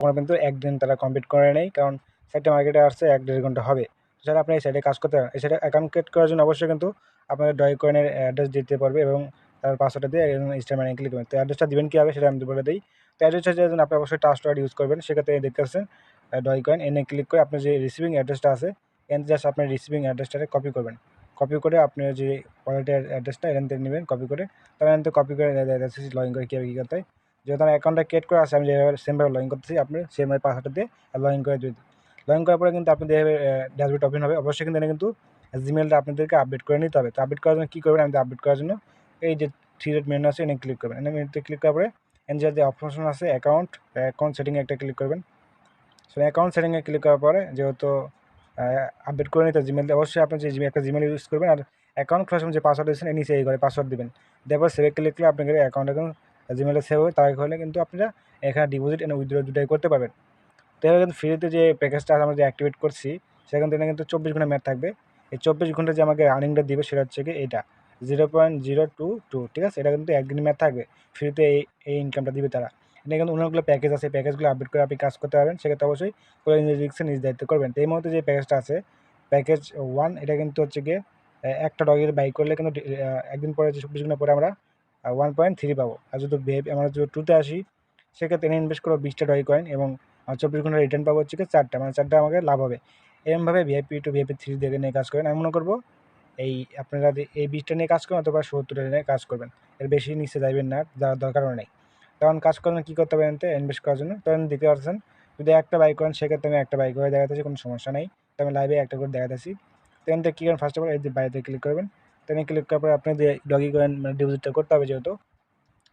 এখনও কিন্তু একদিন তারা কমপ্লিট করে নেই, কারণ সাইটটা মার্কেটে আসছে 1-1.5 ঘন্টা হবে। তাহলে আপনি এই সাইটে কাজ করতে পারেন। এই সাইটে অ্যাকাউন্ট ক্রিয়েট করার জন্য অবশ্যই কিন্তু আপনাকে ডয় কয়েনের অ্যাড্রেস দিতে পারবে এবং তার পাসওয়ার্ডটা দিয়ে স্টার মাইনিং ক্লিক করবেন। তো অ্যাড্রেসটা দিবেন কীভাবে সেটা আমি বলে দিই। তো অ্যাড্রেসটা দেওয়ার জন্য আপনি অবশ্যই ট্রাস্টওয়ার্ড ইউজ করবেন। সেক্ষেত্রে দেখতে পাচ্ছেন ডয় কয়েন, এনে ক্লিক করে আপনার যে রিসিভিং অ্যাড্রেসটা আছে এখানে জাস্ট আপনার রিসিভিং অ্যাড্রেসটাকে কপি করবেন। কপি করে আপনার যে ওয়ালেটের অ্যাড্রেসটা এখান থেকে নেবেন কপি করে, তবে এখান থেকে কপি করে লগ ইন করে কীভাবে কী করতে হয়। যেহেতু আমার অ্যাকাউন্টটা ক্রিয়েট করা আছে, আমি যেভাবে সেমভাবে লগ ইন করতেছি, আপনি সেমভাবে পাসওয়ার্ডটা দিয়ে লগ ইন করে দিন। লগ ইন করার পরে কিন্তু আপনাদের ড্যাশবোর্ড ওপেন হবে। অবশ্যই কিন্তু এখানে কিন্তু জিমেলটা আপনাদেরকে আপডেট করে নিতে হবে। তো আপডেট করার জন্য কী করবেন, আমি আপডেট করার জন্য এই যে 3 ডট মেনু আছে এনে ক্লিক করবেন। এনে মেনুতে ক্লিক করার পরে এখানে যে অপশন আছে অ্যাকাউন্ট সেটিংয়ে একটা ক্লিক করবেন। সো অ্যাকাউন্ট সেটিংয়ে ক্লিক করার পরে যেহেতু আপডেট করে নিতে জিমেলটা, অবশ্যই আপনি যে একটা জিমেল ইউজ করবেন, আর অ্যাকাউন্ট খোলার সময় যে পাসওয়ার্ড দিয়েছেন এর নিচে এই ঘরে পাসওয়ার্ড দিবেন। দেওয়ার পর সেভে ক্লিক করলে আপনার অ্যাকাউন্ট এখন জিমেলে সেভ হবে। তার হলে কিন্তু আপনারা এখানে ডিপোজিট এনে উইথড্র দুটাই করতে পারবেন। তো এবার কিন্তু ফ্রিতে যে প্যাকেজটা আমরা যে অ্যাক্টিভেট করছি সেখান থেকে কিন্তু 24 ঘন্টা ম্যাথ থাকবে। এই 24 ঘন্টা যে আমাকে আর্নিংটা দিবে সেটা হচ্ছে কি এইটা 0.022, ঠিক আছে। এটা কিন্তু একদিন ম্যাথ থাকবে, ফ্রিতে এই ইনকামটা দিবে তারা। এটা কিন্তু অনেকগুলো প্যাকেজ আছে, প্যাকেজগুলো আপডেট করে আপনি কাজ করতে পারবেন। সেক্ষেত্রে অবশ্যই পুরো নিজের রিস্কে নিজ দায়িত্ব করবেন। তো এই মুহূর্তে যে প্যাকেজটা আছে প্যাকেজ 1, এটা কিন্তু হচ্ছে গিয়ে একটা ডগের বাই করলে কিন্তু একদিন পরে 24 ঘন্টা পরে আমরা 1.3 পাবো। আর যদি আমরা যদি 2তে আসি সেক্ষেত্রে এনে ইনভেস্ট করবো 20টা ডয় কয়েন এবং 24 ঘন্টা রিটার্ন পাবো হচ্ছে 4টা, মানে 4টা আমাকে লাভ হবে। এরমভাবে ভিআইপি টু ভিআইপি 3 দেখে নিয়ে কাজ করেন। আমি মনে করবো এই আপনারা এই 20টা নিয়ে কাজ করবেন অথবা 70টা নিয়ে কাজ করবেন, এর বেশি নিচে যাইবেন না, যাওয়ার দরকারও নেই। তখন কাজ করবেন কী করতে হবে এনতে ইনভেস্ট করার জন্য, তখন দেখতে পাচ্ছেন যদি একটা বাই করেন সেক্ষেত্রে আমি একটা বাই করে দেখাতেছি, কোনো সমস্যা নেই। তো আমি লাইভে একটা করে দেখাতেছি। তো এখান থেকে কী করেন, ফার্স্ট অফ অল এই যে বাইরে ক্লিক করবেন। তো এখানে ক্লিক করার পরে আপনি যে ডগি কয়েন মানে ডিপোজিটটা করতে হবে যেহেতু,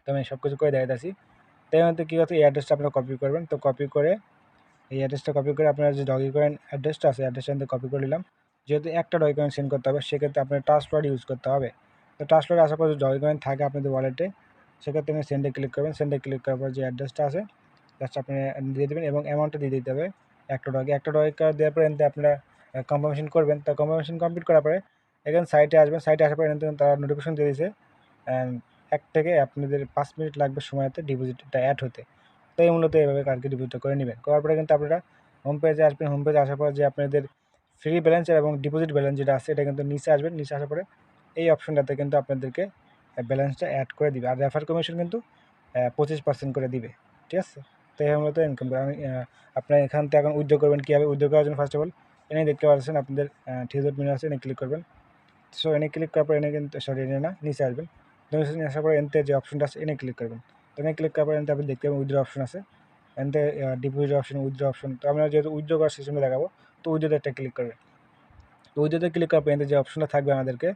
তো আমি সব কিছু করে দেখাতেছি। তো এখান থেকে কী করতে এই অ্যাড্রেসটা আপনারা কপি করবেন। তো কপি করে এই অ্যাড্রেসটা কপি করে আপনার যে ডগি কয়েন অ্যাড্রেসটা আছে অ্যাড্রেসটা কিন্তু কপি করে নিলাম। যেহেতু একটা ডগি কয়েন সেন্ড করতে হবে সেক্ষেত্রে আপনার ট্রাস্টওয়ার্ড ইউজ করতে হবে। তো ট্রাস্টওয়ার্ড আসার পর যদি ডগি কয়েন থাকে আপনাদের ওয়ালেটে সেক্ষেত্রে আপনি সেন্ডে ক্লিক করবেন। সেন্ডে ক্লিক করার পর যে অ্যাড্রেসটা আছে জাস্ট আপনি দিয়ে দেবেন এবং অ্যামাউন্টটা দিয়ে দিতে হবে একটা ডগি দেওয়ার পরে এনতে আপনারা কনফার্মেশন করবেন। তো কনফার্মেশন কমপ্লিট করার পরে এখানে সাইটে আসবেন। সাইটে আসার পরে তারা নোটিফিকেশন দিয়ে দিয়েছে 1 থেকে আপনাদের 5 মিনিট লাগবে সময়তে ডিপোজিটটা অ্যাড হতে। তো এই মূলত এইভাবে কালকে ডিপোজিটটা করে নেবেন। করার পরে কিন্তু আপনারা হোম পেজে আসবেন। হোম পেজে আসার পর যে আপনাদের ফ্রি ব্যালেন্স এবং ডিপোজিট ব্যালেন্স যেটা আছে এটা কিন্তু নিচে আসবেন। নিচে আসার পরে এই অপশনটাতে কিন্তু আপনাদেরকে ব্যালেন্সটা অ্যাড করে দিবে, আর রেফার কমিশন কিন্তু 25% করে দিবে, ঠিক আছে। তো এই মূলত ইনকাম আমি আপনার এখান থেকে এখন উইথড্র করবেন কীভাবে, উইথড্র করার জন্য ফার্স্ট অফ অল এনে দেখতে পাচ্ছেন আপনাদের 3 ডট মেনু আছে, এনে ক্লিক করবেন। সো এনে ক্লিক করার পর এনে কিন্তু এনে না নিচে আসবেন। নিচে আসার পরে এনতে যে অপশনটা আছে এনে ক্লিক করবেন। তো এনে ক্লিক করার পর এনতে আপনি দেখতে পাবেন উইথড্র অপশন আছে, এনতে ডিপোজিট অপশন উইথড্র অপশন। তো আমরা যেহেতু উইথড্র করার সিস্টেমে দেখাবো তো উইথড্রোতে একটা ক্লিক করবেন। তো উইথড্রোতে ক্লিক করার পর এনতে যে অপশনটা থাকবে আমাদেরকে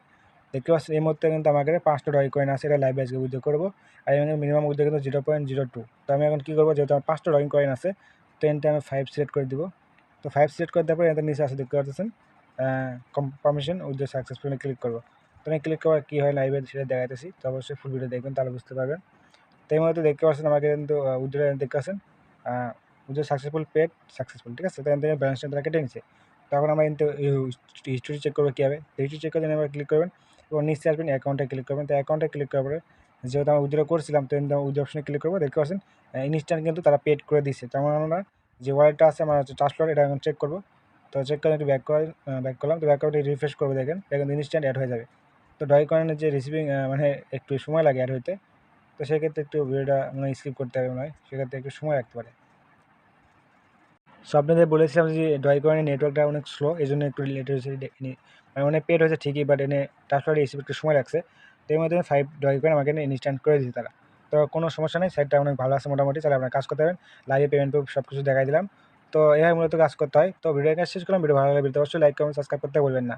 দেখতে পাচ্ছেন এই মুহূর্তে কিন্তু আমাকে 5টা ডয় কয়েন আছে, এটা লাইভে আজকে উইথড্র করবো। আর এখানে মিনিমাম উইথড্র কিন্তু 0.02। তো আমি এখন কী করবো, যেহেতু আমার 5টা ডয় কয়েন আছে তো এনতে আমি 5 সিলেক্ট করে দিব। তো 5 সিলেক্ট করে দেওয়ার পর এনতে নিচে আসে দেখতে পাচ্ছেন কনফার্মেশন উইথড্র সাকসেসফুলি ক্লিক করবো। তো আমি ক্লিক করার কী হয় লাইভে সেটা দেখাতেছি। তো অবশ্যই ফুল ভিডিও দেখবেন তাহলে বুঝতে পারবেন। তো এই মুহূর্তে দেখতে পাচ্ছেন আমাকে কিন্তু উইথড্র দেখতে পাচ্ছেন উইথড্র সাকসেসফুল পেড সাকসেসফুল, ঠিক আছে। তো এখান থেকে ব্যালেন্সটা তারা কেটে নিচ্ছে। তখন আমরা কিন্তু হিস্ট্রি চেক করবো কীভাবে, হিস্ট্রি চেক করে এবার ক্লিক করবেন এবং নিচে আসবেন অ্যাকাউন্টে ক্লিক করবেন। তো অ্যাকাউন্টে ক্লিক করার পরে যেহেতু আমরা উইথড্র করছিলাম তো উইথড্র অপশনে ক্লিক করবো। দেখতে পাচ্ছেন ইনস্ট্যান্ট কিন্তু তারা পেড করে দিচ্ছে। তো আমরা যে ওয়ালেটটা আছে আমার হচ্ছে ট্রাস্টওয়ার্ড, এটা এখন চেক করবো। তো চেক করে একটু ব্যাক করলাম। তো ব্যাক করে রিফ্রেশ করবো, দেখেন কিন্তু ইনস্ট্যান্ট অ্যাড হয়ে যাবে। তো ডয় কয়েনের যে রিসিভিং মানে একটু সময় লাগে অ্যাড হইতে, তো সেক্ষেত্রে একটু ভিডিওটা মানে স্কিপ করতে হবে মনে হয়, সেক্ষেত্রে একটু সময় লাগতে পারে। সো আপনাদের বলেছিলাম যে ডয় কয়েনের নেটওয়ার্কটা অনেক স্লো, এই জন্য একটু লেট হয়েছে, মানে অনেক পেড হয়েছে ঠিকই, বাট এনে ট্রান্সফার রিসিভ একটু সময় লাগছে। তো এর মধ্যে 5 ডয় কয়েন আমাকে ইনস্ট্যান্ট করে দিয়েছে তারা। তো কোনো সমস্যা নেই, সাইটটা অনেক ভালো আছে মোটামুটি, তাহলে আপনার কাজ করতে পারেন। লাইভে পেমেন্ট সব কিছু দেখাই দিলাম। তো এভাবে মূলত কাজ করতে হয়। তো ভিডিও কাজ শেষ করলাম। ভিডিও ভালো লাগলে ভিডিওতে অবশ্যই লাইক কমেন্ট সাবস্ক্রাইব করতে বলবেন না।